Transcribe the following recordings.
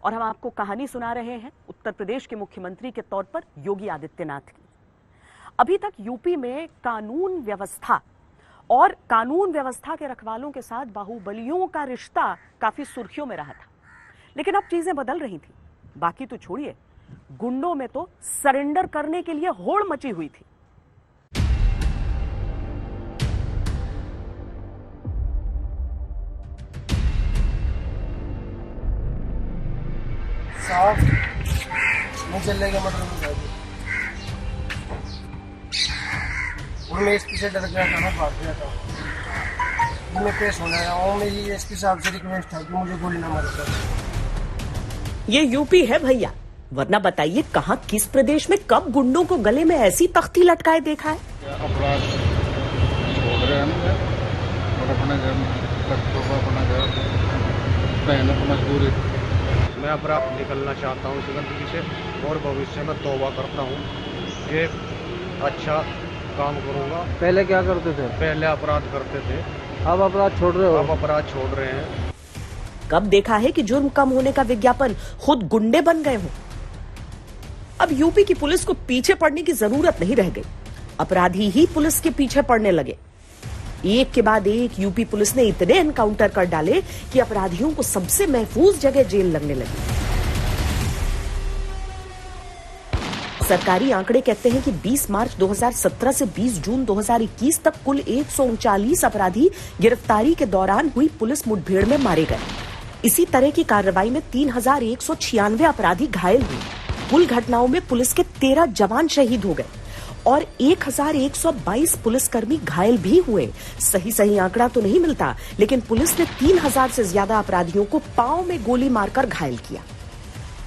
और हम आपको कहानी सुना रहे हैं उत्तर प्रदेश के मुख्यमंत्री के तौर पर योगी आदित्यनाथ की। अभी तक यूपी में कानून व्यवस्था और कानून व्यवस्था के रखवालों के साथ बाहुबलियों का रिश्ता काफी सुर्खियों में रहा था, लेकिन अब चीजें बदल रही थी। बाकी तो छोड़िए, गुंडों में तो सरेंडर करने के लिए होड़ मची हुई थी। साफ नहीं चलेगा मटर में और मैं एसपी से डर गया था, मैं भाग गया था। मैं पेश होना है और मेरी एसपी साहब से रिक्वेस्ट था कि मुझे गोली ना मारे। ये यूपी है भैया, वरना बताइए कहां किस प्रदेश में कब गुंडों को गले में ऐसी तख्ती लटकाए देखा है। अपराध छोड़ रहे हैं और अपने घर बच्चों को अपना घर पहने को मजबूरी। मैं अपराध निकलना चाहता हूँ इस गंदगी से और भविष्य में तौबा करता हूँ कि अच्छा काम करूँगा। पहले क्या करते थे? पहले अपराध करते थे, अब अपराध छोड़ रहे हो? अब अपराध छोड़ रहे हैं। कब देखा है कि जुर्म कम होने का विज्ञापन खुद गुंडे बन गए हों। अब यूपी की पुलिस को पीछे पड़ने की जरूरत नहीं रह गई, अपराधी ही पुलिस के पीछे पड़ने लगे। एक के बाद एक यूपी पुलिस ने इतने एनकाउंटर कर डाले कि अपराधियों को सबसे महफूज जगह जेल लगने लगी। सरकारी आंकड़े कहते हैं कि 20 मार्च 2017 से 20 जून 2021 तक कुल 139 अपराधी गिरफ्तारी के दौरान हुई पुलिस मुठभेड़ में मारे गए। इसी तरह की कार्रवाई में 3196 अपराधी घायल हुए। कुल घटनाओं में पुलिस के 13 जवान शहीद हो गए और 1122 पुलिसकर्मी घायल भी हुए। सही आंकड़ा तो नहीं मिलता, लेकिन पुलिस ने 3000 से ज्यादा अपराधियों को पांव में गोली मारकर घायल किया।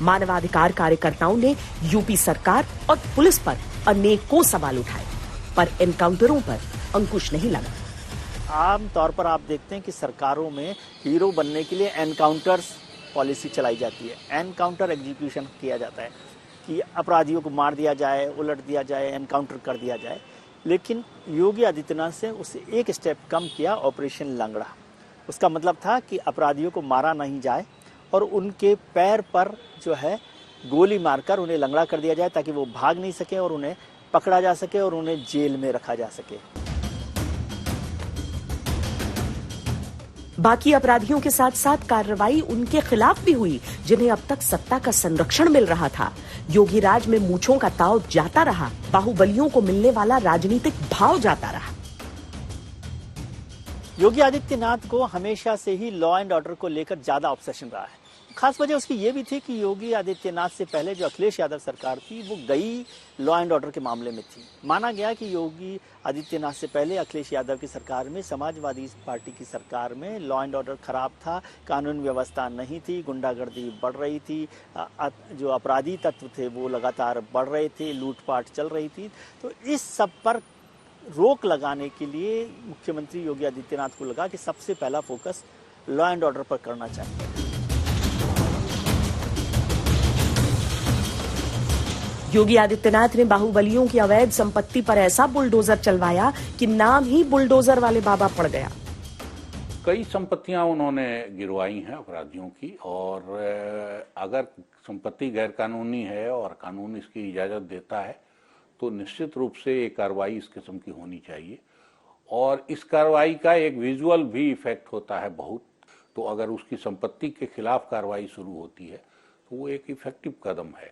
मानवाधिकार कार्यकर्ताओं ने यूपी सरकार और पुलिस पर अनेकों सवाल उठाए, पर एनकाउंटरों पर अंकुश नहीं लगा। आम तौर पर आप देखते हैं कि सरकारों में हीरो बनने के लिए एनकाउंटर्स पॉलिसी चलाई जाती है, एनकाउंटर एग्जीक्यूशन किया जाता है कि अपराधियों को मार दिया जाए, उलट दिया जाए, एनकाउंटर कर दिया जाए। लेकिन योगी आदित्यनाथ से उसे एक स्टेप कम किया, ऑपरेशन लंगड़ा। उसका मतलब था कि अपराधियों को मारा नहीं जाए और उनके पैर पर जो है गोली मारकर उन्हें लंगड़ा कर दिया जाए ताकि वो भाग नहीं सके और उन्हें पकड़ा जा सके और उन्हें जेल में रखा जा सके। बाकी अपराधियों के साथ साथ कार्रवाई उनके खिलाफ भी हुई जिन्हें अब तक सत्ता का संरक्षण मिल रहा था। योगी राज में मूंछों का ताव जाता रहा, बाहुबलियों को मिलने वाला राजनीतिक भाव जाता रहा। योगी आदित्यनाथ को हमेशा से ही लॉ एंड ऑर्डर को लेकर ज्यादा ऑब्सेशन रहा है। खास वजह उसकी ये भी थी कि योगी आदित्यनाथ से पहले जो अखिलेश यादव सरकार थी वो गई लॉ एंड ऑर्डर के मामले में थी। माना गया कि योगी आदित्यनाथ से पहले अखिलेश यादव की सरकार में, समाजवादी पार्टी की सरकार में लॉ एंड ऑर्डर खराब था, कानून व्यवस्था नहीं थी, गुंडागर्दी बढ़ रही थी, जो अपराधी तत्व थे वो लगातार बढ़ रहे थे, लूटपाट चल रही थी। तो इस सब पर रोक लगाने के लिए मुख्यमंत्री योगी आदित्यनाथ को लगा कि सबसे पहला फोकस लॉ एंड ऑर्डर पर करना चाहिए। योगी आदित्यनाथ ने बाहुबलियों की अवैध संपत्ति पर ऐसा बुलडोजर चलवाया कि नाम ही बुलडोजर वाले बाबा पड़ गया। कई संपत्तियां उन्होंने गिरवाई हैं अपराधियों की, और अगर संपत्ति गैर कानूनी है और कानून इसकी इजाजत देता है तो निश्चित रूप से एक कार्रवाई इस किस्म की होनी चाहिए। और इस कार्रवाई का एक विजुअल भी इफेक्ट होता है बहुत। तो अगर उसकी संपत्ति के खिलाफ कार्रवाई शुरू होती है तो वो एक इफेक्टिव कदम है।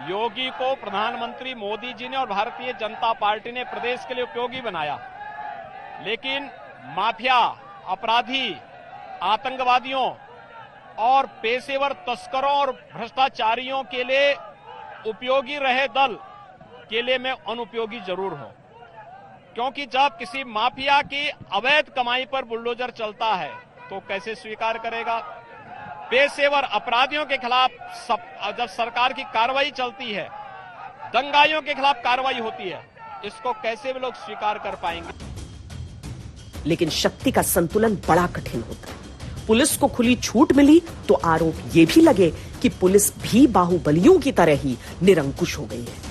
योगी को प्रधानमंत्री मोदी जी ने और भारतीय जनता पार्टी ने प्रदेश के लिए उपयोगी बनाया, लेकिन माफिया, अपराधी, आतंकवादियों और पेशेवर तस्करों और भ्रष्टाचारियों के लिए उपयोगी रहे दल के लिए मैं अनुपयोगी जरूर हूं। क्योंकि जब किसी माफिया की अवैध कमाई पर बुलडोजर चलता है तो कैसे स्वीकार करेगा? पेशेवर अपराधियों के खिलाफ जब सरकार की कार्रवाई चलती है, दंगाइयों के खिलाफ कार्रवाई होती है, इसको कैसे भी लोग स्वीकार कर पाएंगे? लेकिन शक्ति का संतुलन बड़ा कठिन होता है। पुलिस को खुली छूट मिली तो आरोप ये भी लगे कि पुलिस भी बाहुबलियों की तरह ही निरंकुश हो गई है।